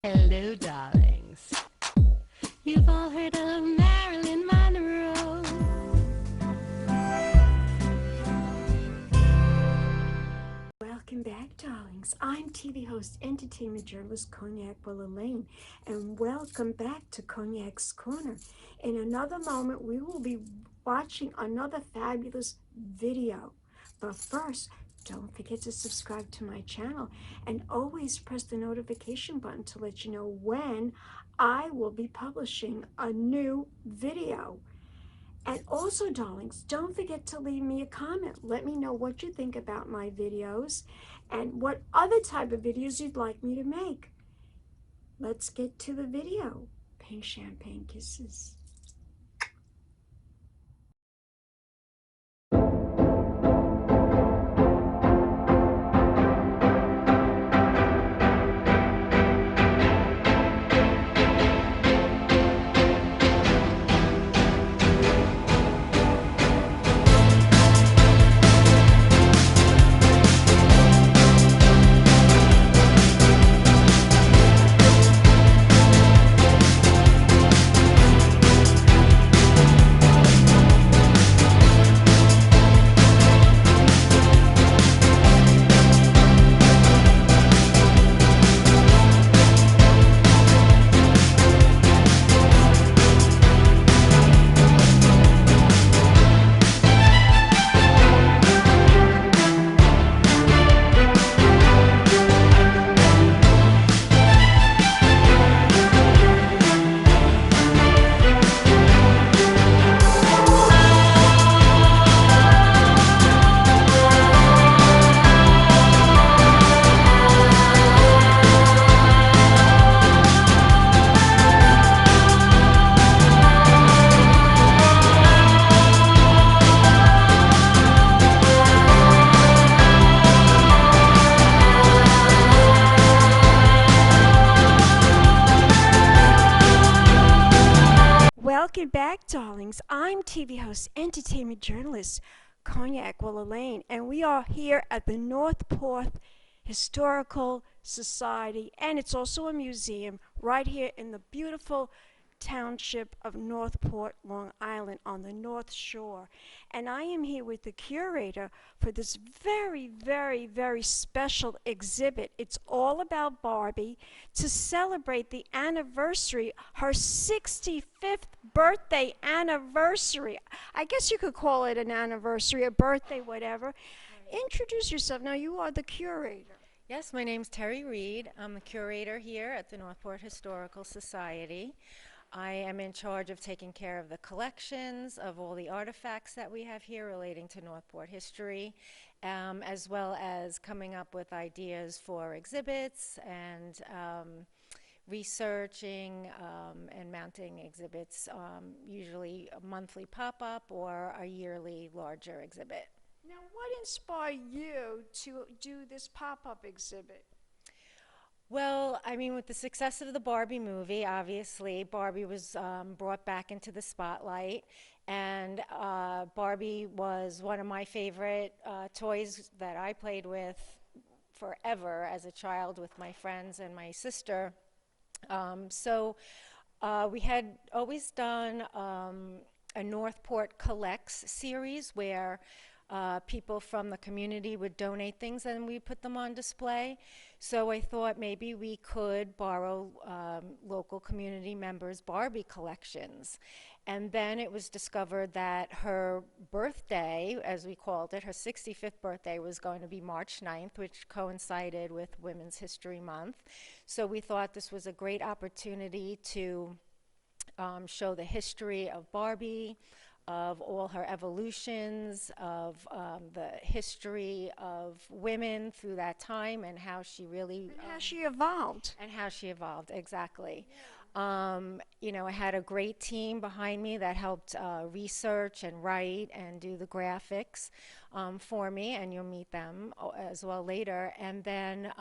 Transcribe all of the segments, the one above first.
Hello, darlings. You've all heard of Marilyn Monroe. Welcome back, darlings. I'm TV host, entertainment journalist Cognac Wellerlane, and welcome back to Cognac's Corner. In another moment, we will be watching another fabulous video. But first, don't forget to subscribe to my channel and always press the notification button to let you know when I will be publishing a new video. And also, darlings, don't forget to leave me a comment. Let me know what you think about my videos and what other type of videos you'd like me to make. Let's get to the video. Pink champagne kisses. Welcome back, darlings. I'm TV host, entertainment journalist Cognac Wellerlane, and we are here at the Northport Historical Society, and it's also a museum right here in the beautiful township of Northport, Long Island on the North Shore. And I am here with the curator for this very, very, very special exhibit. It's all about Barbie to celebrate the anniversary, her 65th birthday anniversary. I guess you could call it an anniversary, a birthday, whatever. Right. Introduce yourself. Now, you are the curator. Yes, my name's Terry Reid. I'm the curator here at the Northport Historical Society. I am in charge of taking care of the collections of all the artifacts that we have here relating to Northport history, as well as coming up with ideas for exhibits and researching and mounting exhibits, usually a monthly pop-up or a yearly larger exhibit. Now, what inspired you to do this pop-up exhibit? Well, I mean, with the success of the Barbie movie, obviously, Barbie was brought back into the spotlight, and Barbie was one of my favorite toys that I played with forever as a child with my friends and my sister. So we had always done a Northport Collects Series where people from the community would donate things and we put them on display. So I thought maybe we could borrow local community members' Barbie collections. And then it was discovered that her birthday, as we called it, her 65th birthday, was going to be March 9th, which coincided with Women's History Month. So we thought this was a great opportunity to show the history of Barbie, of all her evolutions, of the history of women through that time and how she really... And how she evolved. And how she evolved, exactly. You know, I had a great team behind me that helped research and write and do the graphics for me, and you'll meet them as well later. And then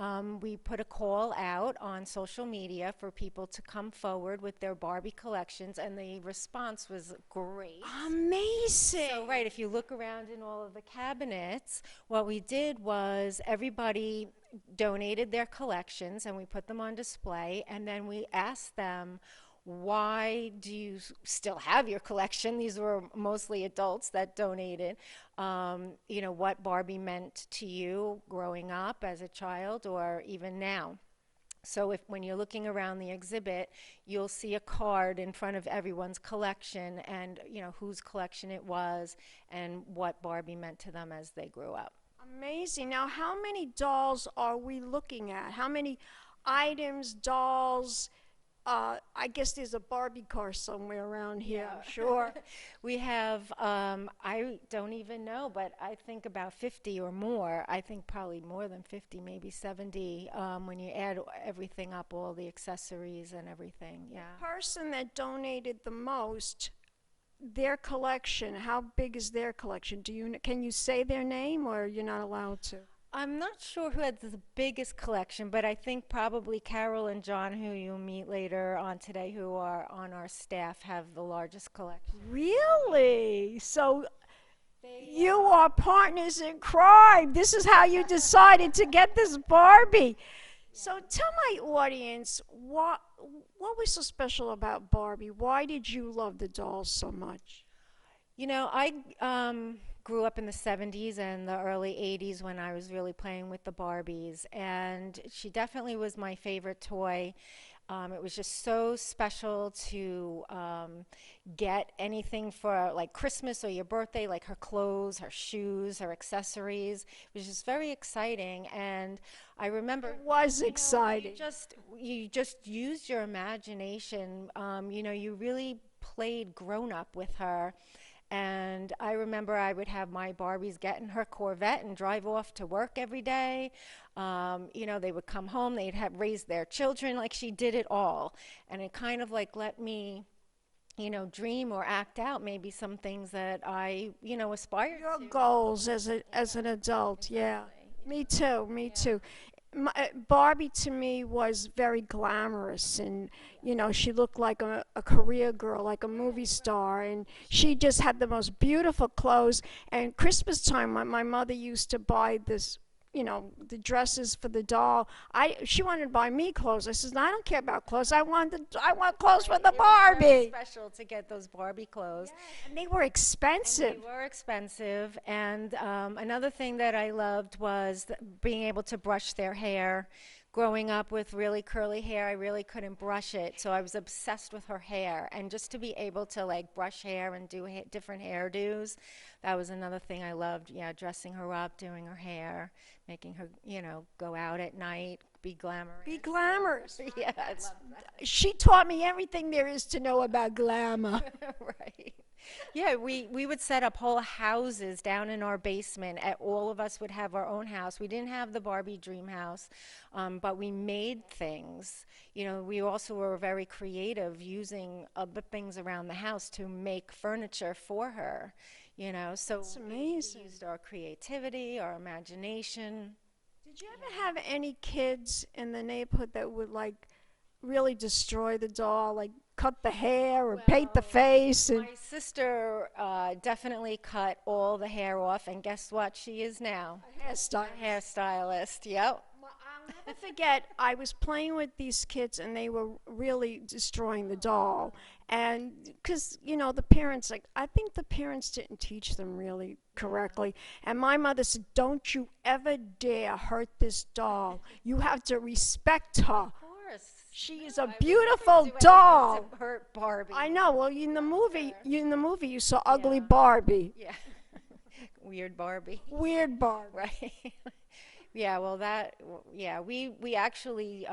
we put a call out on social media for people to come forward with their Barbie collections, and the response was great. Amazing. So, right, if you look around in all of the cabinets, what we did was everybody donated their collections and we put them on display, and then we asked them, why do you still have your collection? These were mostly adults that donated. What Barbie meant to you growing up as a child or even now. So when you're looking around the exhibit, you'll see a card in front of everyone's collection and, whose collection it was and what Barbie meant to them as they grew up. Amazing. Now, how many dolls are we looking at? How many items, dolls? I guess there's a Barbie car somewhere around here, I'm sure. We have, I don't even know, but I think about 50 or more. I think probably more than 50, maybe 70, when you add everything up, all the accessories and everything, yeah. The person that donated the most, their collection, how big is their collection? Can you say their name, or you're not allowed to? I'm not sure who had the biggest collection, but I think probably Carol and John, who you'll meet later on today, who are on our staff, have the largest collection. Really? So you are partners in crime. This is how you decided to get this Barbie. So tell my audience, what was so special about Barbie? Why did you love the dolls so much? I grew up in the 70s and the early 80s when I was really playing with the Barbies, and she definitely was my favorite toy. It was just so special to get anything for like Christmas or your birthday, like her clothes, her shoes, her accessories. It was just very exciting, and I remember it was exciting. You just used your imagination. You really played grown up with her. And I remember I would have my Barbies get in her Corvette and drive off to work every day. They would come home, they'd have raised their children, like she did it all. And it kind of like let me, dream or act out maybe some things that I, aspired to. Your goals as an adult, exactly. Yeah. Me too. Barbie to me was very glamorous, and she looked like a career girl, like a movie star, and she just had the most beautiful clothes. And Christmas time, my mother used to buy this, the dresses for the doll. She wanted to buy me clothes. I said, no, I don't care about clothes. I want clothes for the Barbie. It was very special to get those Barbie clothes. Yeah, and they were expensive. And another thing that I loved was being able to brush their hair. Growing up with really curly hair, I really couldn't brush it, so I was obsessed with her hair. And just to be able to like brush hair and do different hairdos, that was another thing I loved. Yeah, dressing her up, doing her hair, making her, go out at night, be glamorous. Be glamorous. Yeah, I love that. She taught me everything there is to know about glamour. Right. Yeah, we would set up whole houses down in our basement. All of us would have our own house. We didn't have the Barbie dream house, but we made things. We also were very creative, using other things around the house to make furniture for her. So That's amazing. we used our creativity, our imagination. Did you ever have any kids in the neighborhood that would like really destroy the doll, like cut the hair or paint the face? And My sister definitely cut all the hair off, and guess what? She is now hairstyle. a hairstylist. Yep. I'll never forget, I was playing with these kids and they were really destroying the doll. And because, the parents, I think the parents didn't teach them really correctly. And my mother said, don't you ever dare hurt this doll. You have to respect her. Of course. She is a beautiful doll. To hurt Barbie. I know. Well, in the movie, you saw ugly Barbie. Yeah. Weird Barbie. Weird Barbie. Right. Yeah, well, we actually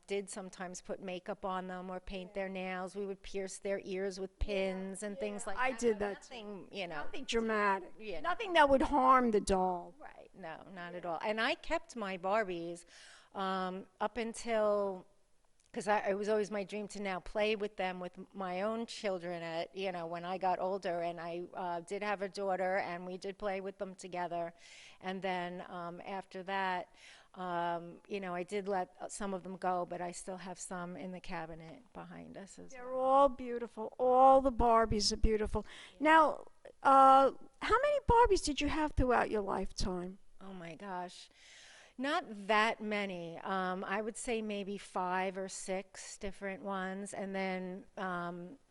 did sometimes put makeup on them or paint their nails. We would pierce their ears with pins and things like that. I did that. Nothing, Nothing dramatic. Yeah. Nothing that would harm the doll. Right, no, not at all. And I kept my Barbies up until, because it was always my dream to now play with them with my own children when I got older. And I did have a daughter, and we did play with them together. And then after that, I did let some of them go, but I still have some in the cabinet behind us as well. They're all beautiful. All the Barbies are beautiful. Now, how many Barbies did you have throughout your lifetime? Oh my gosh. Not that many. I would say maybe 5 or 6 different ones. And then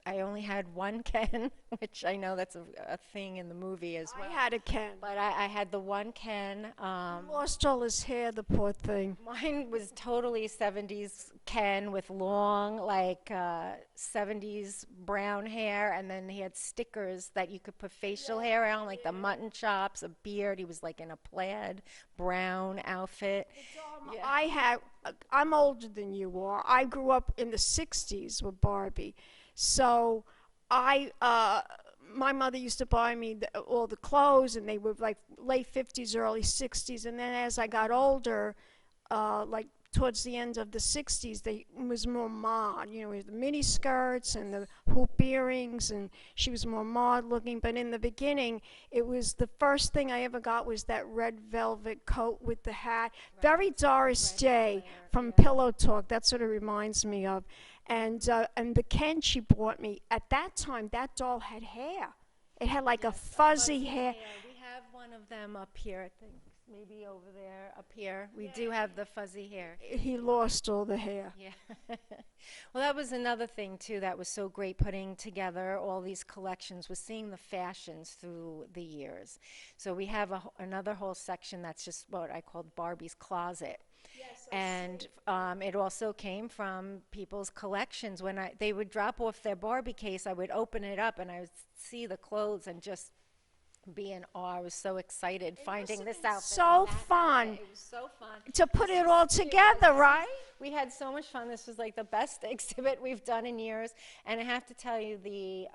I only had one Ken, which I know that's a thing in the movie as I well. had a Ken. But I had the one Ken. He lost all his hair, the poor thing. Mine was totally 70s Ken with long, like 70s brown hair, and then he had stickers that you could put facial hair on, like the mutton chops, a beard. He was like in a plaid brown outfit. Yeah. I'm older than you are. I grew up in the 60s with Barbie. So my mother used to buy me all the clothes, and they were like late 50s, early 60s. And then as I got older, like towards the end of the 60s, they was more mod, with the mini skirts and the hoop earrings, and she was more mod looking. But in the beginning, it was the first thing I ever got was that red velvet coat with the hat. Right. Very Doris Day from Pillow Talk. That's what it reminds me of. And the Ken she bought me, at that time, that doll had hair. It had like a fuzzy hair. We have one of them up here, I think. Maybe over there, up here. We do have the fuzzy hair. He lost all the hair. Yeah. Well, that was another thing, too, that was so great putting together all these collections, was seeing the fashions through the years. So we have another whole section that's just what I called Barbie's Closet. Yes, and it also came from people's collections. When they would drop off their Barbie case, I would open it up and I would see the clothes and just be in awe. I was so excited finding this outfit. So fun. It was so fun to put it all together, right? We had so much fun. This was like the best exhibit we've done in years. And I have to tell you, the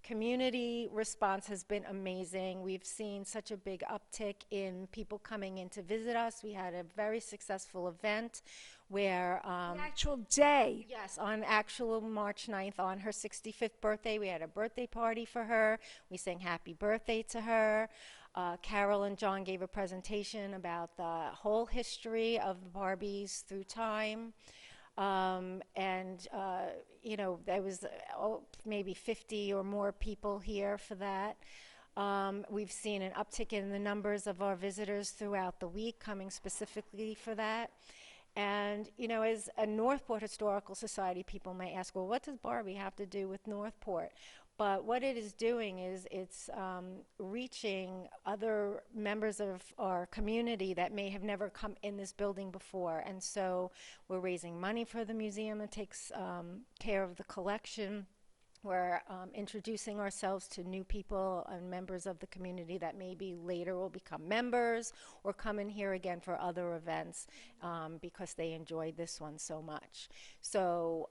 community response has been amazing. We've seen such a big uptick in people coming in to visit us. We had a very successful event where the actual day. Yes, on actual March 9th, on her 65th birthday, we had a birthday party for her. We sang happy birthday to her. Carol and John gave a presentation about the whole history of the Barbies through time. There was maybe 50 or more people here for that. We've seen an uptick in the numbers of our visitors throughout the week coming specifically for that. And, as a Northport Historical Society, people may ask, well, what does Barbie have to do with Northport? But what it is doing is it's reaching other members of our community that may have never come in this building before. And so we're raising money for the museum that takes care of the collection. We're introducing ourselves to new people and members of the community that maybe later will become members or come in here again for other events because they enjoyed this one so much. So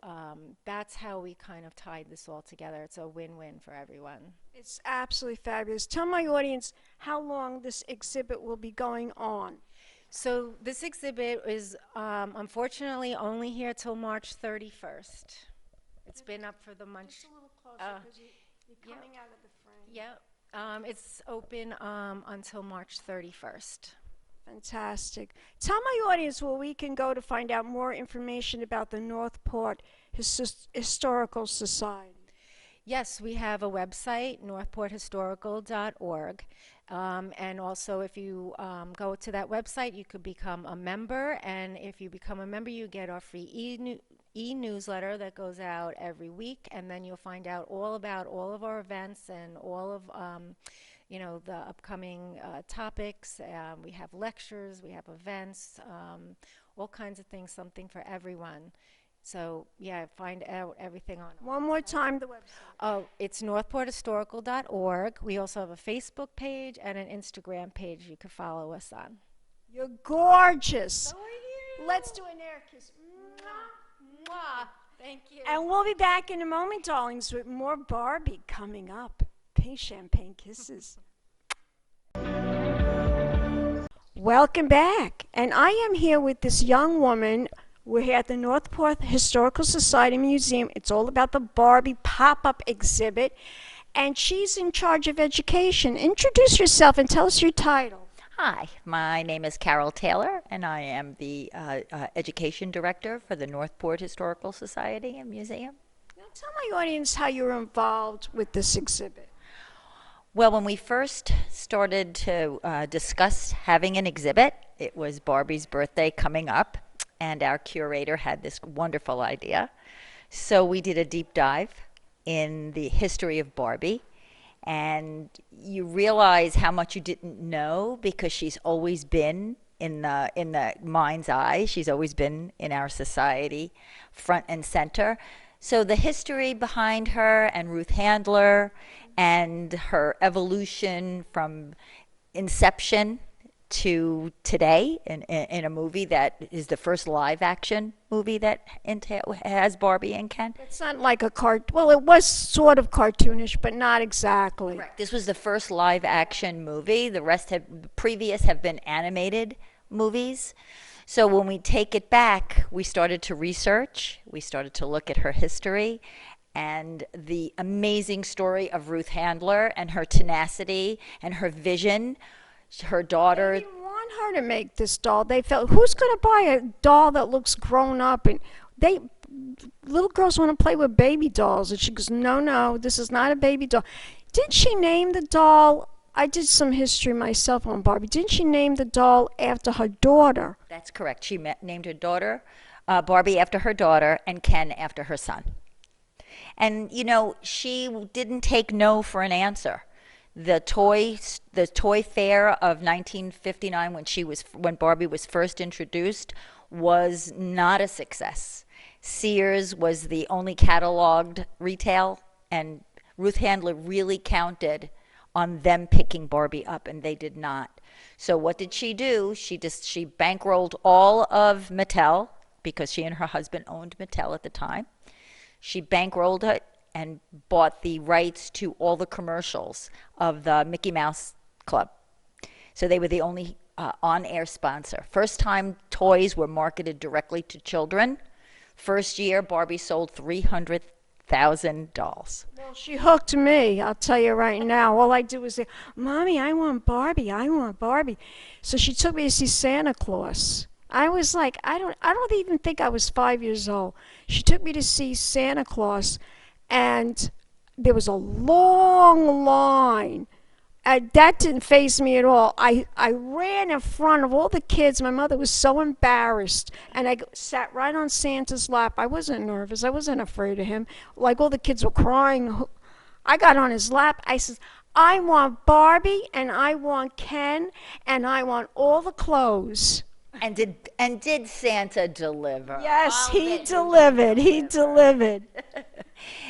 that's how we kind of tied this all together. It's a win-win for everyone. It's absolutely fabulous. Tell my audience how long this exhibit will be going on. So this exhibit is unfortunately only here till March 31st. It's been up for the month. Just a little closer because you're coming out of the frame. Yeah. It's open until March 31st. Fantastic. Tell my audience where we can go to find out more information about the Northport Historical Society. Yes, we have a website, northporthistorical.org. And also, if you go to that website, you could become a member. And if you become a member, you get our free e-newsletter that goes out every week. And then you'll find out all about all of our events and all of the upcoming topics. We have lectures, we have events, all kinds of things, something for everyone. So, yeah, find out everything on it. One more time, the website. Oh, it's northporthistorical.org. We also have a Facebook page and an Instagram page you can follow us on. You're gorgeous. So are you. Let's do an air kiss. Mwah. Mwah. Thank you. And we'll be back in a moment, darlings, with more Barbie coming up. Pink champagne kisses. Welcome back. And I am here with this young woman. We're here at the Northport Historical Society Museum. It's all about the Barbie Pop-Up exhibit. And she's in charge of education. Introduce yourself and tell us your title. Hi, my name is Carol Taylor, and I am the Education Director for the Northport Historical Society and Museum. Now tell my audience how you're involved with this exhibit. Well, when we first started to discuss having an exhibit, it was Barbie's birthday coming up, and our curator had this wonderful idea. So we did a deep dive in the history of Barbie, and you realize how much you didn't know because she's always been in the mind's eye. She's always been in our society, front and center. So the history behind her and Ruth Handler and her evolution from inception to today in a movie that is the first live action movie that has Barbie and Ken. It's not like a well, it was sort of cartoonish, but not exactly. Correct. This was the first live action movie. The rest previous have been animated movies. So when we take it back, we started to research, we started to look at her history and the amazing story of Ruth Handler and her tenacity and her vision. Her daughter. They didn't want her to make this doll. They felt, who's going to buy a doll that looks grown up? And little girls want to play with baby dolls. And she goes, no, no, this is not a baby doll. Didn't she name the doll? I did some history myself on Barbie. Didn't she name the doll after her daughter? That's correct. She named her daughter, Barbie after her daughter, and Ken after her son. And, you know, she didn't take no for an answer. The toy fair of 1959, when Barbie was first introduced, was not a success. Sears was the only cataloged retail, and Ruth Handler really counted on them picking Barbie up, and they did not. So what did she do? She bankrolled all of Mattel, because she and her husband owned Mattel at the time. She bankrolled it and bought the rights to all the commercials of the Mickey Mouse Club. So they were the only on-air sponsor. First time toys were marketed directly to children. First year, Barbie sold 300,000 dolls. Well, she hooked me, I'll tell you right now. All I did was say, Mommy, I want Barbie, I want Barbie. So she took me to see Santa Claus. I was like, I don't even think I was 5 years old. She took me to see Santa Claus, and there was a long line. That didn't faze me at all. I ran in front of all the kids. My mother was so embarrassed, and I sat right on Santa's lap. I wasn't nervous. I wasn't afraid of him. Like, all the kids were crying. I got on his lap. I said, I want Barbie, and I want Ken, and I want all the clothes. And did Santa deliver? Yes, he delivered. He delivered.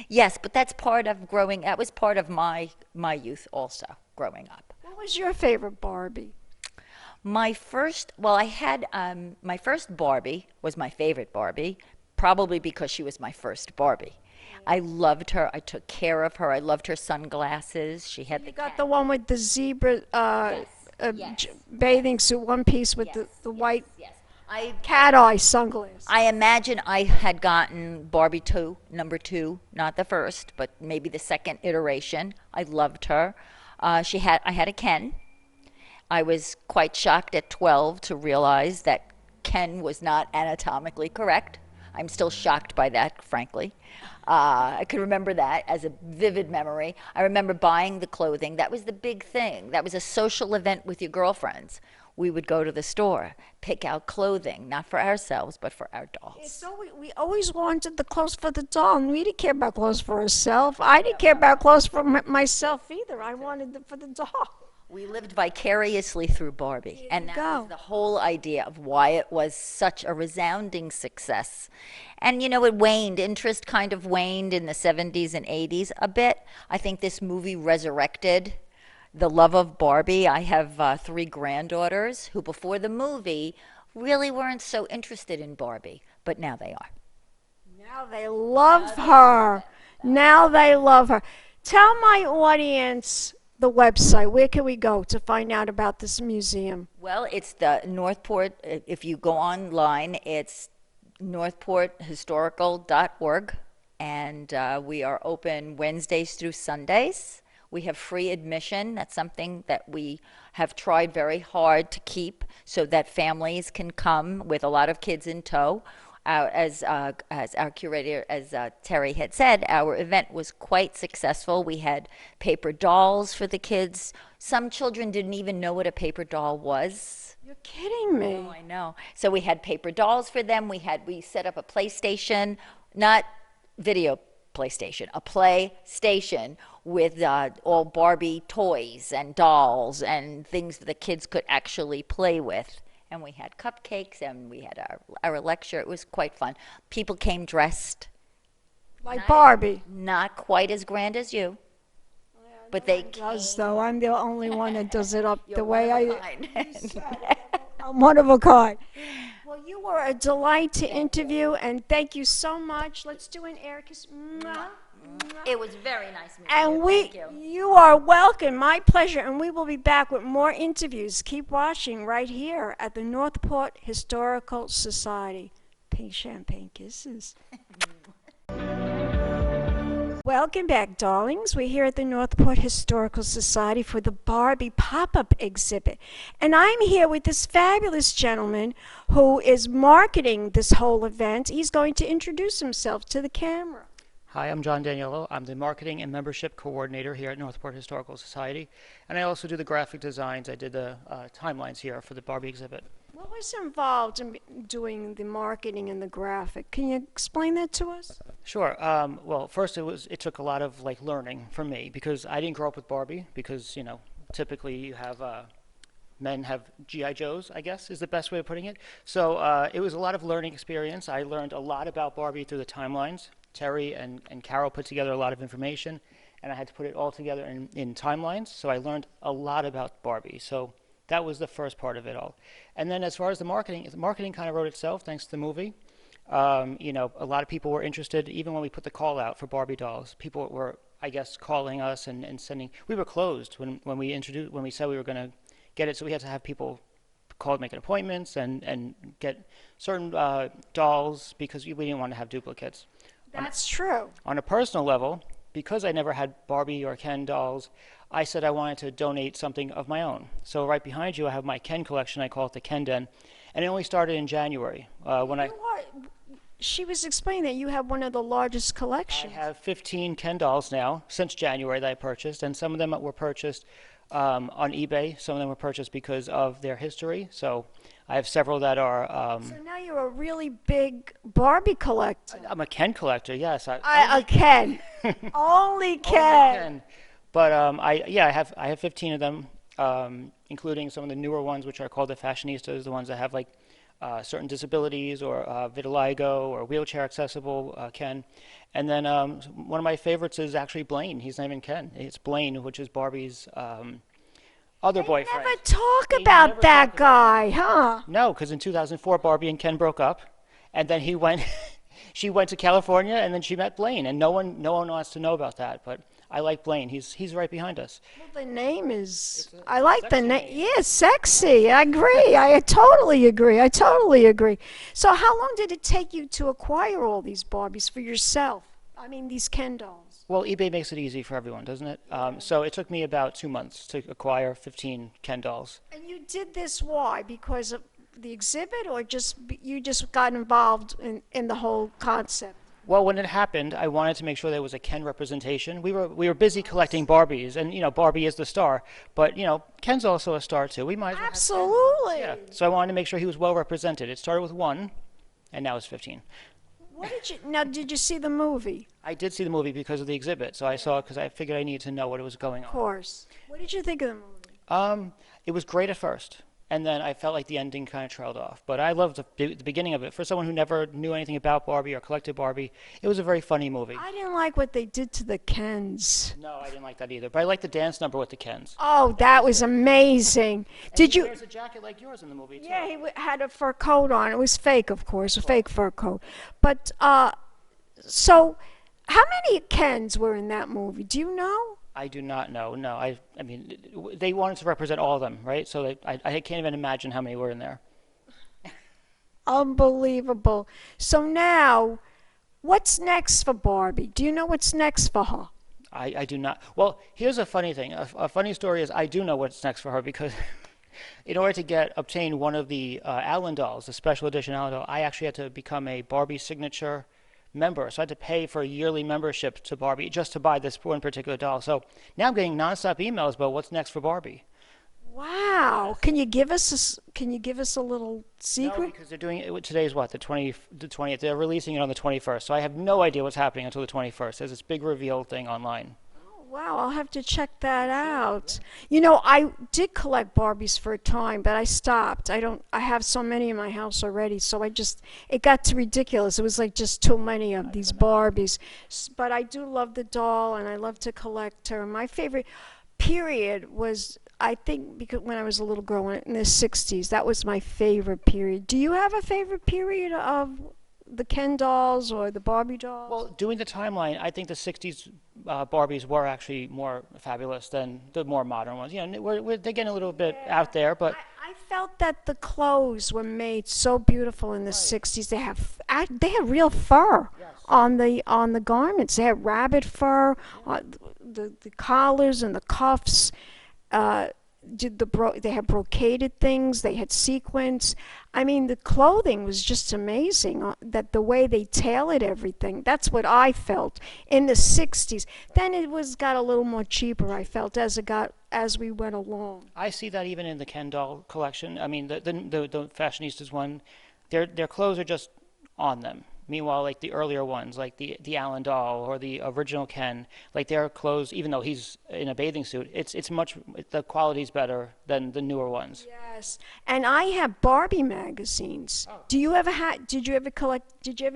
Yes, but that's part of growing. That was part of my youth also, growing up. What was your favorite Barbie? My first Barbie was my favorite Barbie, probably because she was my first Barbie. I loved her. I took care of her. I loved her sunglasses. She had You got the one with the zebra bathing suit, one piece with the white cat eye sunglasses. I imagine I had gotten Barbie 2, number 2, not the first, but maybe the second iteration. I loved her. I had a Ken. I was quite shocked at 12 to realize that Ken was not anatomically correct. I'm still shocked by that, frankly. I could remember that as a vivid memory. I remember buying the clothing. That was the big thing. That was a social event with your girlfriends. We would go to the store, pick out clothing, not for ourselves, but for our dolls. So we always wanted the clothes for the doll, and we didn't care about clothes for ourselves. I didn't care about clothes for myself either. I wanted them for the doll. We lived vicariously through Barbie, and that was the whole idea of why it was such a resounding success. And, you know, it waned. Interest kind of waned in the 70s and 80s a bit. I think this movie resurrected the love of Barbie. I have 3 granddaughters who, before the movie, really weren't so interested in Barbie, but now they are. Now they love her. Now they love her. Tell my audience the website. Where can we go to find out about this museum? Well, it's the Northport, if you go online, it's northporthistorical.org, and we are open Wednesdays through Sundays. We have free admission. That's something that we have tried very hard to keep so that families can come with a lot of kids in tow. as our curator, as Terry had said, our event was quite successful. We had paper dolls for the kids. Some children didn't even know what a paper doll was. You're kidding me. Oh, I know. So we had paper dolls for them. We set up a PlayStation, not video PlayStation, a PlayStation with all Barbie toys and dolls and things that the kids could actually play with. And we had cupcakes and we had our lecture. It was quite fun. People came dressed. Like Barbie. Not quite as grand as you, but they Does though. I'm the only one that does it up the You're way one of a I. kind. I'm one of a kind. Well, you were a delight to interview, and thank you so much. Let's do an air kiss. Mwah. It was very nice meeting And you. Thank you. you are welcome. My pleasure. And we will be back with more interviews. Keep watching right here at the Northport Historical Society. Pink champagne kisses. Welcome back, darlings. We're here at the Northport Historical Society for the Barbie Pop-Up exhibit. And I'm here with this fabulous gentleman who is marketing this whole event. He's going to introduce himself to the camera. Hi, I'm John Daniello. I'm the Marketing and Membership Coordinator here at Northport Historical Society. And I also do the graphic designs. I did the timelines here for the Barbie exhibit. What was involved in doing the marketing and the graphic? Can you explain that to us? Sure. Well, first it took a lot of learning for me because I didn't grow up with Barbie because, typically you have men have G.I. Joes, I guess, is the best way of putting it. So it was a lot of learning experience. I learned a lot about Barbie through the timelines. Terry and Carol put together a lot of information, and I had to put it all together in timelines. So I learned a lot about Barbie. So that was the first part of it all. And then as far as the marketing kind of wrote itself thanks to the movie. A lot of people were interested, even when we put the call out for Barbie dolls. People were, I guess, calling us and sending. We were closed when we said we were going to get it, so we had to have people call, making appointments, and get certain dolls because we didn't want to have duplicates. That's true. On a personal level, because I never had Barbie or Ken dolls, I said I wanted to donate something of my own. So right behind you, I have my Ken collection. I call it the Ken Den, and it only started in January. She was explaining that you have one of the largest I collections. have 15 Ken dolls now since January that I purchased, and some of them were purchased on eBay. Some of them were purchased because of their history. So I have several that are. So now you're a really big Barbie collector. I'm a Ken collector. Yes, A Ken. Only Ken. Ken. But I have 15 of them, including some of the newer ones, which are called the fashionistas, the ones that have certain disabilities or vitiligo or wheelchair accessible Ken. And then one of my favorites is actually Blaine. He's not even Ken. It's Blaine, which is Barbie's other boyfriend. Never talk about that guy, huh? No, because in 2004, Barbie and Ken broke up, and then she went to California, and then she met Blaine, and no one wants to know about that, but I like Blaine. He's right behind us. Well, the name is. I like the name. Yeah, sexy. I agree. I totally agree. So, how long did it take you to acquire all these Barbies for yourself? I mean, these Ken dolls. Well, eBay makes it easy for everyone, doesn't it? So it took me about 2 months to acquire 15 Ken dolls. And you did this why? Because of the exhibit, or you just got involved in the whole concept? Well, when it happened, I wanted to make sure there was a Ken representation. We were busy collecting Barbies, and Barbie is the star, but Ken's also a star too. We might as well Absolutely. have Ken. Yeah. So I wanted to make sure he was well represented. It started with 1, and now it's 15. Did you see the movie? I did see the movie because of the exhibit, so I saw it because I figured I needed to know what was going on. Of course. What did you think of the movie? It was great at first, and then I felt like the ending kind of trailed off. But I loved the beginning of it. For someone who never knew anything about Barbie or collected Barbie, it was a very funny movie. I didn't like what they did to the Kens. No, I didn't like that either. But I liked the dance number with the Kens. Oh, that was amazing. And he wears a jacket like yours in the movie, too. Yeah, he had a fur coat on. It was fake, of course, a fake fur coat. But, so, how many Kens were in that movie? Do you know? I do not know. No, I mean, they wanted to represent all of them, right? So I can't even imagine how many were in there. Unbelievable. So now, what's next for Barbie? Do you know what's next for her? I do not. Well, here's a funny thing. A funny story is I do know what's next for her because In order to obtain one of the Allen dolls, the special edition Allen doll, I actually had to become a Barbie signature member. So I had to pay for a yearly membership to Barbie just to buy this one particular doll. So now I'm getting nonstop emails about what's next for Barbie. Wow. Can you give us a little secret? No, because they're doing it. Today's what, the 20th. They're releasing it on the 21st. So I have no idea what's happening until the 21st. There's this big reveal thing online. Wow, I'll have to check that out. You know, I did collect Barbies for a time, but I stopped. I have so many in my house already, so it got too ridiculous. It was like just too many of these Barbies. But I do love the doll, and I love to collect her. My favorite period was, I think, because when I was a little girl in the 60s, that was my favorite period. Do you have a favorite period of the Ken dolls or the Barbie dolls? Well, doing the timeline, I think the 60s Barbies were actually more fabulous than the more modern ones. You know, they're getting a little bit out there, but I felt that the clothes were made so beautiful in the 60s. They have real fur on the garments. They had rabbit fur, the collars and the cuffs. They had brocaded things. They had sequins. I mean, the clothing was just amazing. That the way they tailored everything. That's what I felt in the 60s. Then it got a little more cheaper. I felt as we went along. I see that even in the Ken doll collection. I mean, the fashionistas one, their clothes are just on them. Meanwhile, like the earlier ones, like the Allen doll or the original Ken, like their clothes, even though he's in a bathing suit, the quality's better than the newer ones. Yes, and I have Barbie magazines. Oh. Did you ever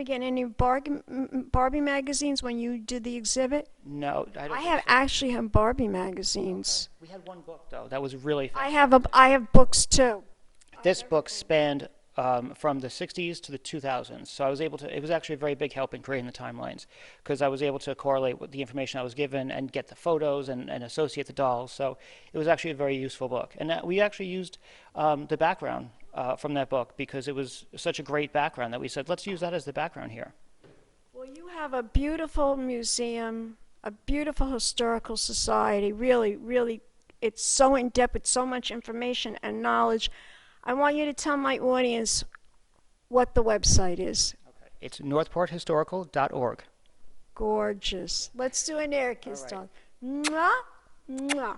get any Barbie magazines when you did the exhibit? No, I don't. I actually have Barbie magazines. We had one book though that was really I fascinating. have books too. This book spanned from the 60s to the 2000s. So it was actually a very big help in creating the timelines because I was able to correlate with the information I was given and get the photos and associate the dolls. So it was actually a very useful book. And we actually used the background from that book because it was such a great background that we said, let's use that as the background here. Well, you have a beautiful museum, a beautiful historical society. Really, really, it's so in-depth with so much information and knowledge. I want you to tell my audience what the website is. Okay. It's northporthistorical.org. Gorgeous. Let's do an air kiss, All darling. Mwah, mwah.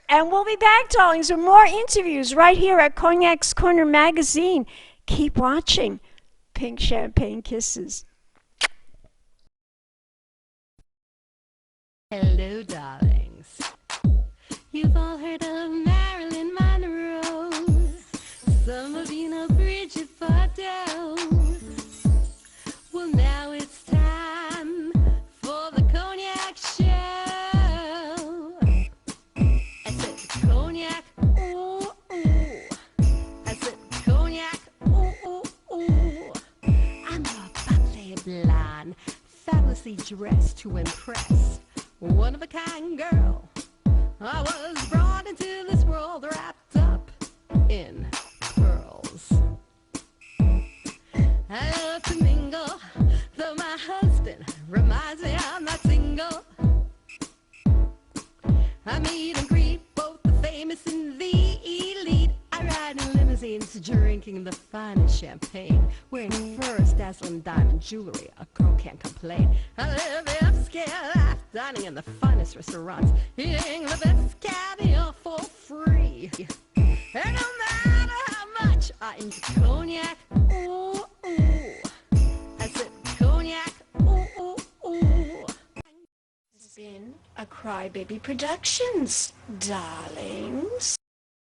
And we'll be back, darlings, with more interviews right here at Cognac's Corner Magazine. Keep watching. Pink Champagne Kisses. Hello, darlings. You've all heard of Marilyn Monroe. Some of you know Bridget Bardot. Well, now it's time for the Cognac show. I said Cognac, ooh, ooh. I said Cognac, ooh, ooh, ooh. I'm a bubbly blonde, fabulously dressed to impress. One of a kind girl. I was brought into this world wrapped up in pearls. I love to mingle, though my husband reminds me I'm not single. I meet and greet both the famous and the elite. I ride in limousines, drinking the finest champagne, wearing furs, dazzling diamond jewelry. A girl can't complain. I live upscale life, dining in the finest restaurants, eating the best caviar for free. And no matter how much I enjoy cognac, ooh, ooh. I said cognac, ooh, ooh, ooh. It's been a Crybaby Productions, darlings.